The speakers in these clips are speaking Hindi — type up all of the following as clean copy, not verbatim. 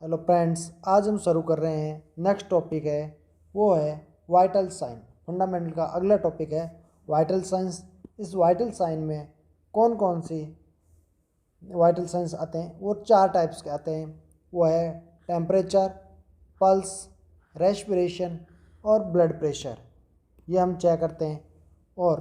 हेलो फ्रेंड्स, आज हम शुरू कर रहे हैं। नेक्स्ट टॉपिक है वो है वाइटल साइन। फंडामेंटल का अगला टॉपिक है वाइटल साइंस। इस वाइटल साइन में कौन कौन सी वाइटल साइंस आते हैं? वो 4 टाइप्स के आते हैं। वो है टेम्परेचर, पल्स, रेस्पिरेशन और ब्लड प्रेशर। ये हम चेक करते हैं। और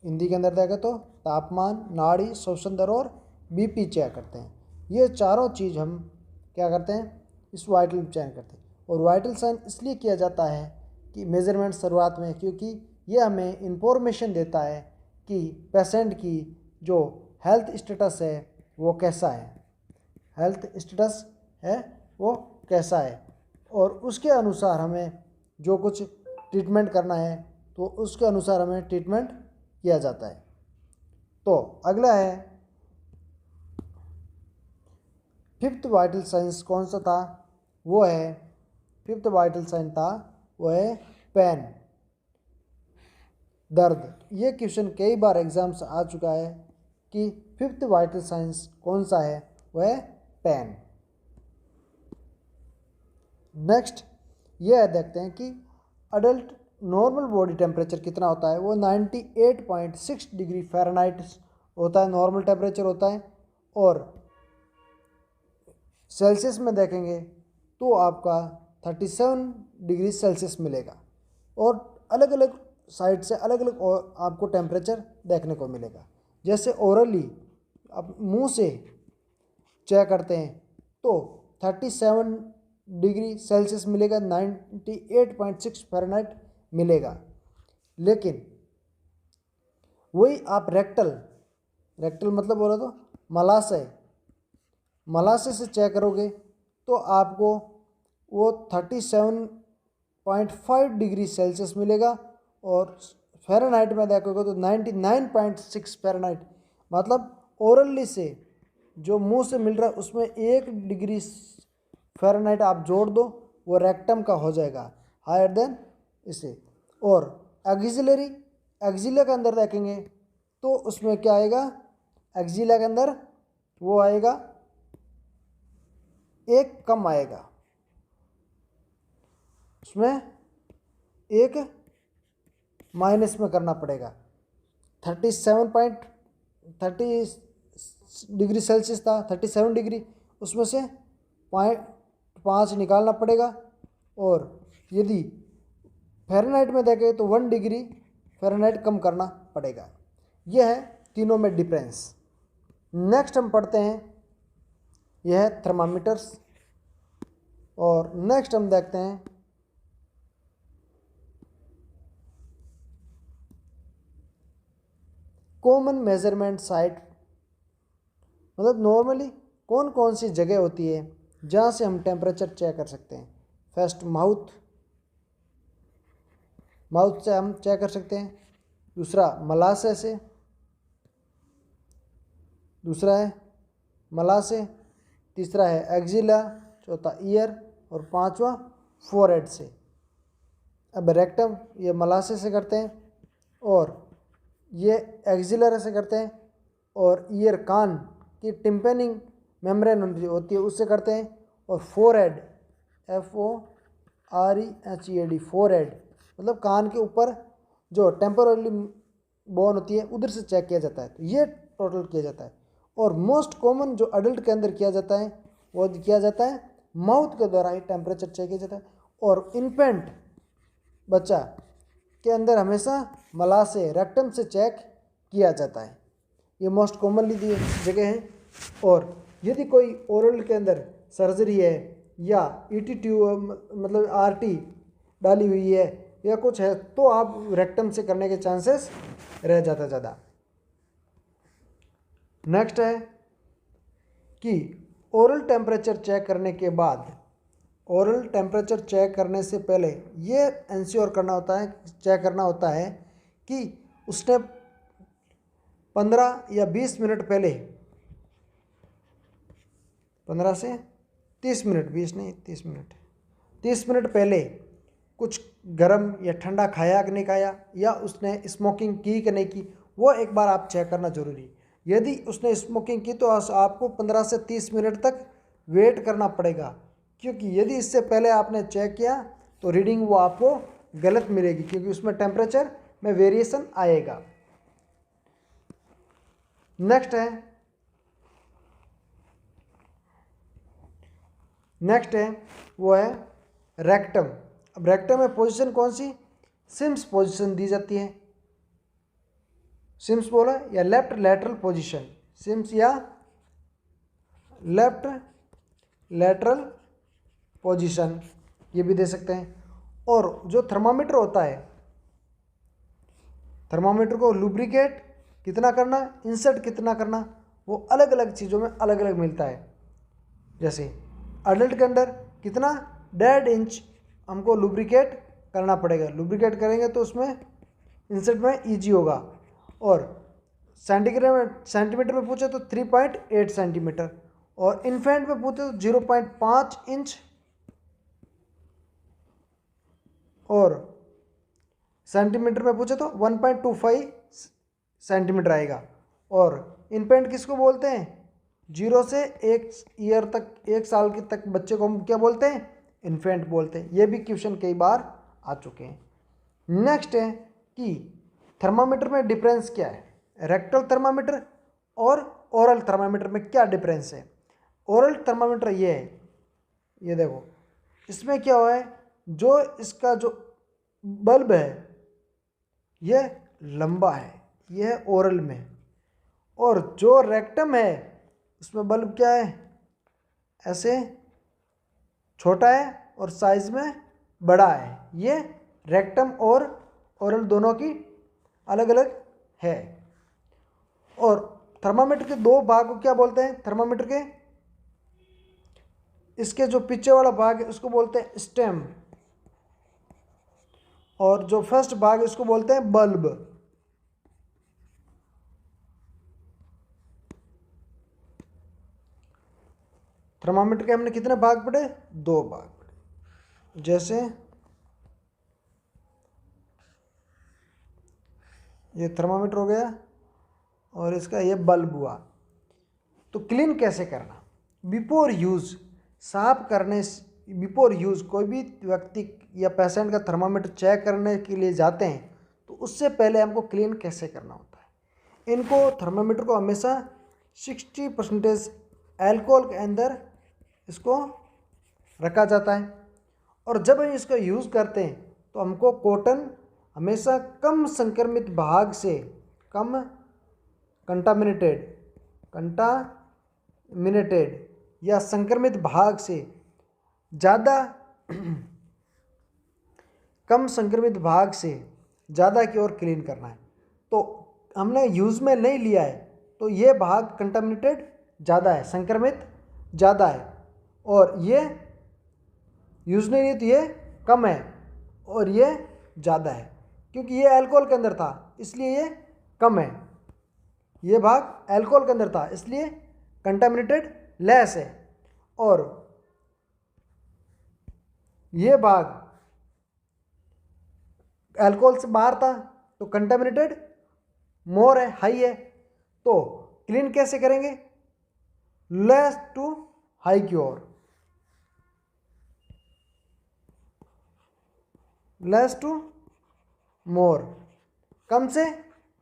हिंदी के अंदर देखें तो तापमान, नाड़ी, श्वसन दर और बीपी चेक करते हैं। ये चारों चीज़ हम क्या करते हैं? इस वाइटल चेक करते हैं। और वाइटल साइन इसलिए किया जाता है कि मेज़रमेंट शुरुआत में, क्योंकि ये हमें इंफॉर्मेशन देता है कि पेशेंट की जो हेल्थ स्टेटस है वो कैसा है। हेल्थ स्टेटस है वो कैसा है, और उसके अनुसार हमें जो कुछ ट्रीटमेंट करना है तो उसके अनुसार हमें ट्रीटमेंट किया जाता है। तो अगला है फिफ्थ वाइटल साइंस। कौन सा था? वो है फिफ्थ वाइटल साइन था वो है पेन, दर्द। ये क्वेश्चन कई बार एग्जाम्स आ चुका है कि फिफ्थ वाइटल साइंस कौन सा है? वो है पेन। नेक्स्ट ये देखते हैं कि अडल्ट नॉर्मल बॉडी टेम्परेचर कितना होता है। वो 98.6 डिग्री फ़ारेनहाइट होता है, नॉर्मल टेम्परेचर होता है। और सेल्सियस में देखेंगे तो आपका 37 डिग्री सेल्सियस मिलेगा। और अलग अलग साइड से अलग अलग आपको टेम्परेचर देखने को मिलेगा। जैसे ओरली आप मुंह से चेक करते हैं तो 37 डिग्री सेल्सियस मिलेगा, 98.6 फ़ारेनहाइट मिलेगा। लेकिन वही आप रेक्टल मतलब बोला तो मलाशय से चेक करोगे तो आपको वो 37.5 डिग्री सेल्सियस मिलेगा। और फ़ारेनहाइट में देखोगे तो 99.6 फ़ारेनहाइट। मतलब ओरली से जो मुंह से मिल रहा है उसमें 1 डिग्री फ़ारेनहाइट आप जोड़ दो, वो रेक्टम का हो जाएगा हायर देन इसे। और एक्जिला के अंदर देखेंगे तो उसमें क्या आएगा? एक्जिला के अंदर वो आएगा 1 कम आएगा, उसमें 1 माइनस में करना पड़ेगा। 37.30 डिग्री सेल्सियस था, 37 डिग्री, उसमें से 5 निकालना पड़ेगा। और यदि फ़ारेनहाइट में देखें तो 1 डिग्री फ़ारेनहाइट कम करना पड़ेगा। यह है तीनों में डिफरेंस। नेक्स्ट हम पढ़ते हैं, यह है थर्मामीटर्स। और नेक्स्ट हम देखते हैं कॉमन मेजरमेंट साइट। मतलब नॉर्मली कौन कौन सी जगह होती है जहाँ से हम टेम्परेचर चेक कर सकते हैं? फर्स्ट माउथ से हम चेक कर सकते हैं। दूसरा मलाशय से, दूसरा है मलाशय, तीसरा है एक्जिला, चौथा ईयर और पांचवा फोरहेड से। अब रेक्टम ये मलाशय से करते हैं, और ये एक्जिलर से करते हैं, और ईयर कान की टिम्पेनिंग मेम्ब्रेन होती है उससे करते हैं। और फोरहेड FOREHEAD फोरहेड मतलब कान के ऊपर जो टेम्पोरली बोन होती है उधर से चेक किया जाता है। तो ये टोटल किया जाता है। और मोस्ट कॉमन जो अडल्ट के अंदर किया जाता है वो किया जाता है माउथ के द्वारा ही टेम्परेचर चेक किया जाता है। और इन्फेंट बच्चा के अंदर हमेशा मलाशय रेक्टम से चेक किया जाता है। ये मोस्ट कॉमनली दी जगह है। और यदि कोई ओरल के अंदर सर्जरी है या ET ट्यूब मतलब RT डाली हुई है या कुछ है तो आप रेक्टम से करने के चांसेस रह जाता ज़्यादा। नेक्स्ट है कि ओरल टेम्परेचर चेक करने के बाद, ओरल टेम्परेचर चेक करने से पहले ये इंश्योर करना होता है, चेक करना होता है कि उसने 15 या 20 मिनट पहले, 15 से 30 मिनट, 20 नहीं 30 मिनट, 30 मिनट पहले कुछ गर्म या ठंडा खाया कि नहीं खाया, या उसने स्मोकिंग की कि नहीं की, वो एक बार आप चेक करना जरूरी है। यदि उसने स्मोकिंग की तो आपको 15 से 30 मिनट तक वेट करना पड़ेगा, क्योंकि यदि इससे पहले आपने चेक किया तो रीडिंग वो आपको गलत मिलेगी, क्योंकि उसमें टेम्परेचर में वेरिएशन आएगा। नेक्स्ट है वो है रेक्टम। अब रेक्टम में पोजीशन कौन सी, सिम्स पोजीशन दी जाती है। सिम्स बोला या लेफ्ट लैटरल पोजीशन, सिम्स या लेफ्ट लैटरल पोजीशन ये भी दे सकते हैं। और जो थर्मामीटर होता है, थर्मामीटर को लुब्रिकेट कितना करना, इंसर्ट कितना करना, वो अलग अलग चीज़ों में अलग अलग मिलता है। जैसे अडल्ट के अंदर कितना 1.5 इंच हमको लुब्रिकेट करना पड़ेगा, लुब्रिकेट करेंगे तो उसमें इंसर्ट में ईजी होगा। और सेंटीमीटर में पूछे तो 3.8 सेंटीमीटर, और इन्फेंट में पूछे तो 0.5 इंच, और सेंटीमीटर में पूछे तो 1.25 सेंटीमीटर आएगा। और इन्फेंट किसको बोलते हैं, 0 से 1 ईयर तक, 1 साल के तक बच्चे को हम क्या बोलते हैं, इन्फेंट बोलते हैं। ये भी क्वेश्चन कई बार आ चुके हैं। नेक्स्ट है कि थर्मामीटर में डिफरेंस क्या है, रेक्टल थर्मामीटर और ओरल थर्मामीटर में क्या डिफरेंस है। ओरल थर्मामीटर ये है, ये देखो इसमें क्या हुआ है, जो इसका जो बल्ब है ये लंबा है, ये है ओरल में, और जो रेक्टम है उसमें बल्ब क्या है, ऐसे छोटा है और साइज में बड़ा है। ये रेक्टम और ओरल दोनों की अलग अलग है। और थर्मामीटर के दो भाग को क्या बोलते हैं, थर्मामीटर के इसके जो पीछे वाला भाग है उसको बोलते हैं स्टेम, और जो फर्स्ट भाग है उसको बोलते हैं बल्ब। थर्मामीटर के हमने कितने भाग पढ़े, 2 भाग पढ़े। जैसे ये थर्मामीटर हो गया और इसका ये बल्ब हुआ। तो क्लीन कैसे करना, बिफोर यूज़, साफ करने बिफोर यूज़, कोई भी व्यक्ति या पेशेंट का थर्मामीटर चेक करने के लिए जाते हैं तो उससे पहले हमको क्लीन कैसे करना होता है। इनको थर्मामीटर को हमेशा 60% अल्कोहल के अंदर इसको रखा जाता है, और जब हम इसका यूज़ करते हैं तो हमको कॉटन हमेशा कम संक्रमित भाग से, कम कंटामिनेटेड या संक्रमित भाग से ज़्यादा कम संक्रमित भाग से ज़्यादा की ओर क्लीन करना है। तो हमने यूज़ में नहीं लिया है तो ये भाग कंटामिनेटेड ज़्यादा है, संक्रमित ज़्यादा है, और ये यूज़ नहीं लिया तो ये कम है और ये ज़्यादा है, क्योंकि ये अल्कोहल के अंदर था इसलिए ये कम है, ये भाग अल्कोहल के अंदर था इसलिए कंटामिनेटेड लेस है, और ये भाग अल्कोहल से बाहर था तो कंटामिनेटेड मोर है, हाई है। तो क्लीन कैसे करेंगे, लेस टू हाई की ओर, लेस टू मोर, कम से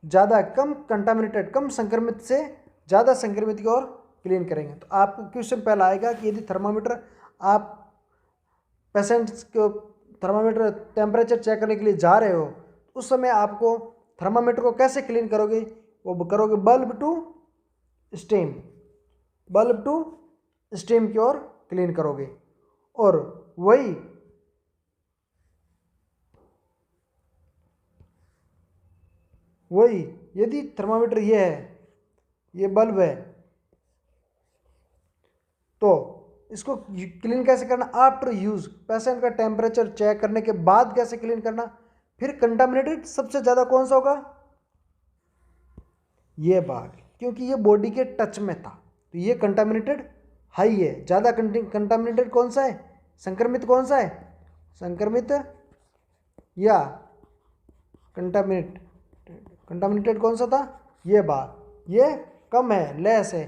ज़्यादा, कम कंटामिनेटेड, कम संक्रमित से ज़्यादा संक्रमित की ओर क्लीन करेंगे। तो आपको क्वेश्चन पहला आएगा कि यदि थर्मामीटर आप पेशेंट्स को थर्मामीटर टेम्परेचर चेक करने के लिए जा रहे हो, उस समय आपको थर्मामीटर को कैसे क्लीन करोगे, वो करोगे bulb to steam, bulb to steam की ओर क्लीन करोगे। और वही यदि थर्मामीटर ये है, ये बल्ब है, तो इसको क्लीन कैसे करना, आफ्टर यूज़, पेशेंट का टेम्परेचर चेक करने के बाद कैसे क्लीन करना। फिर कंटामिनेटेड सबसे ज़्यादा कौन सा होगा, ये भाग, क्योंकि ये बॉडी के टच में था तो ये कंटामिनेटेड हाई है। ज़्यादा कंटामिनेटेड कौन सा है, संक्रमित कौन सा है, संक्रमित या कंटामिनेटेड कौन सा था, ये भाग, ये कम है, लेस है।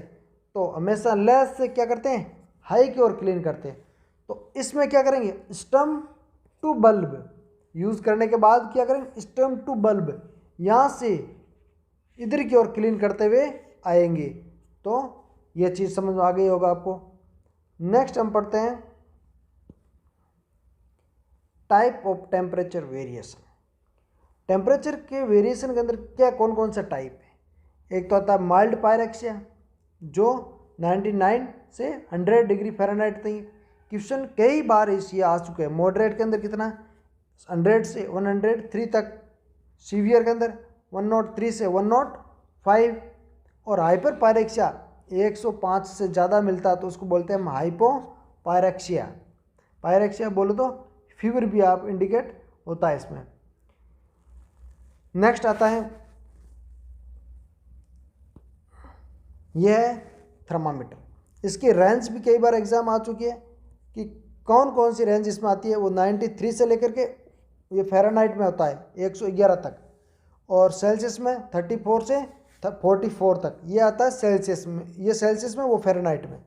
तो हमेशा लेस से क्या करते हैं, हाई की ओर क्लीन करते हैं। तो इसमें क्या करेंगे, स्टम टू बल्ब यूज़ करने के बाद क्या करेंगे, स्टम टू बल्ब यहाँ से इधर की ओर क्लीन करते हुए आएंगे। तो ये चीज़ समझ में आ गई होगा आपको। नेक्स्ट हम पढ़ते हैं type of temperature variation. Temperature के वेरिएशन के अंदर क्या कौन कौन सा टाइप है। एक तो आता है माइल्ड पायरेक्सिया जो 99 से 100 डिग्री फ़ारेनहाइट तक। क्वेश्चन कई बार इसी आ चुके हैं। मॉडरेट के अंदर कितना 100 से 103 तक, सीवियर के अंदर 103 से 105, और हाइपर पायरेक्सिया 105 से ज़्यादा मिलता है तो उसको बोलते हैं हम हाइपो पायरेक्सिया। पायरेक्सिया बोलो तो फीवर भी आप इंडिकेट होता है इसमें। नेक्स्ट आता है यह है थर्मामीटर। इसकी रेंज भी कई बार एग्जाम आ चुकी है कि कौन कौन सी रेंज इसमें आती है। वो 93 से लेकर के ये फ़ारेनहाइट में होता है 111 तक, और सेल्सियस में 34 से 44 तक ये आता है सेल्सियस में। ये सेल्सियस में, वो फ़ारेनहाइट में।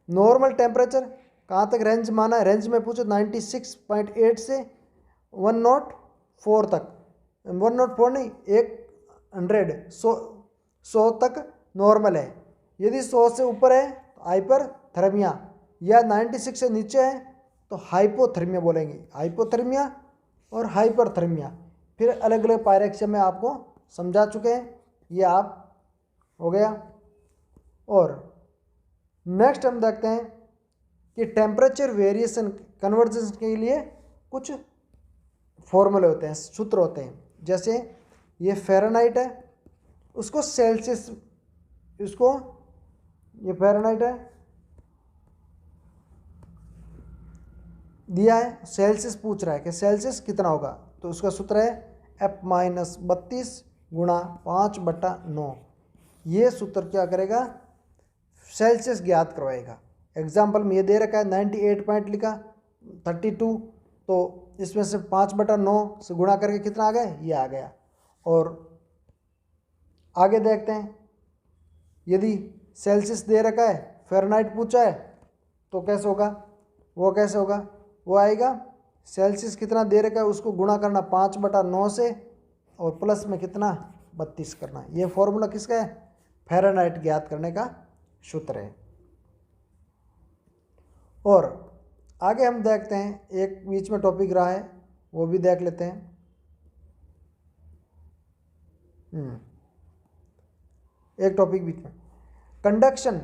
नॉर्मल टेम्परेचर कहाँ तक रेंज माना है, रेंज में पूछो 96.8 से 104 तक, 104 नहीं 100 100 तक नॉर्मल है। यदि 100 से ऊपर है तो हाइपरथर्मिया, या 96 से नीचे है तो हाइपोथर्मिया बोलेंगे। हाइपोथर्मिया और हाइपरथर्मिया फिर अलग अलग पायरेक्सिया में आपको समझा चुके हैं, ये आप हो गया। और नेक्स्ट हम देखते हैं कि टेम्परेचर वेरिएशन कन्वर्जेंस के लिए कुछ फॉर्मूले होते हैं, सूत्र होते हैं। जैसे ये फ़ारेनहाइट है, उसको सेल्सियस, इसको ये फ़ारेनहाइट है दिया है, सेल्सियस पूछ रहा है कि सेल्सियस कितना होगा, तो उसका सूत्र है F-32 गुणा 5/9। ये सूत्र क्या करेगा, सेल्सियस ज्ञात करवाएगा। एग्जाम्पल में ये दे रखा है 98 पॉइंट लिखा 32, तो इसमें से 5/9 से गुणा करके कितना आ गया, ये आ गया। और आगे देखते हैं, यदि सेल्सियस दे रखा है, फ़ारेनहाइट पूछा है, तो कैसे होगा, वो कैसे होगा, वो आएगा सेल्सियस कितना दे रखा है उसको गुणा करना 5/9 से, और प्लस में कितना 32 करना। ये फॉर्मूला किसका है, फ़ारेनहाइट ज्ञात करने का सूत्र है। और आगे हम देखते हैं, एक बीच में टॉपिक रहा है वो भी देख लेते हैं। एक टॉपिक बीच में, कंडक्शन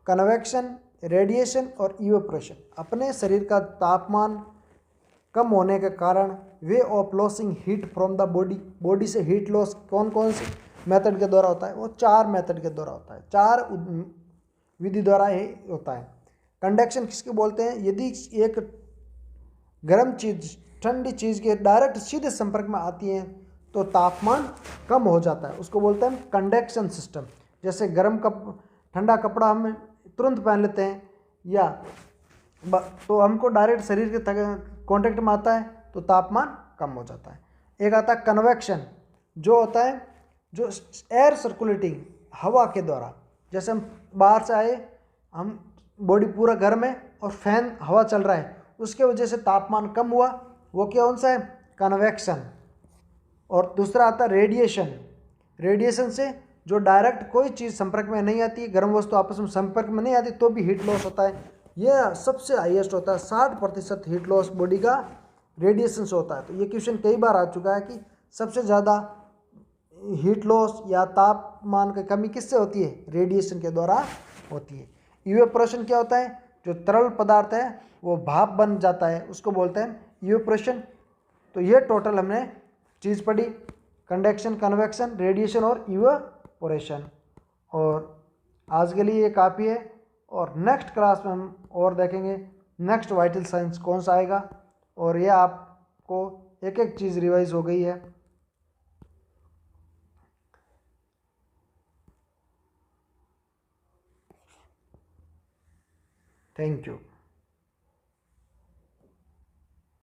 कन्वेक्शन, रेडिएशन और इवेपोरेशन। अपने शरीर का तापमान कम होने के कारण way of losing heat from the body से हीट लॉस कौन कौन से मेथड के द्वारा होता है, वो 4 मेथड के द्वारा होता है, 4 विधि द्वारा ही होता है। कंडक्शन किसके बोलते हैं, यदि एक गर्म चीज़ ठंडी चीज़ के डायरेक्ट सीधे संपर्क में आती है तो तापमान कम हो जाता है, उसको बोलते हैं कंडक्शन सिस्टम। जैसे ठंडा कपड़ा हम तुरंत पहन लेते हैं, या तो हमको डायरेक्ट शरीर के कांटेक्ट में आता है तो तापमान कम हो जाता है। एक आता है कन्वेक्शन, जो होता है जो एयर सर्कुलेटिंग, हवा के द्वारा। जैसे हम बाहर से आए, हम बॉडी पूरा गर्म है और फैन हवा चल रहा है, उसके वजह से तापमान कम हुआ, वो कौन सा है, कन्वेक्शन। और दूसरा आता है रेडिएशन। रेडिएशन से जो डायरेक्ट कोई चीज़ संपर्क में नहीं आती, गर्म वस्तु आपस में संपर्क में नहीं आती तो भी हीट लॉस होता है। यह सबसे हाईएस्ट होता है, 60% हीट लॉस बॉडी का रेडिएशन से होता है। तो ये क्वेश्चन कई बार आ चुका है कि सबसे ज़्यादा हीट लॉस या तापमान की कमी किससे होती है, रेडिएशन के द्वारा होती है। इवेपोरेशन क्या होता है, जो तरल पदार्थ है वो भाप बन जाता है, उसको बोलते हैं इवेपोरेशन। तो ये टोटल हमने चीज़ पढ़ी, कंडक्शन, कन्वेक्शन, रेडिएशन और इवेपोरेशन। और आज के लिए ये काफ़ी है, और नेक्स्ट क्लास में हम और देखेंगे नेक्स्ट वाइटल साइंस कौन सा आएगा। और ये आपको एक एक चीज़ रिवाइज हो गई है। Thank you.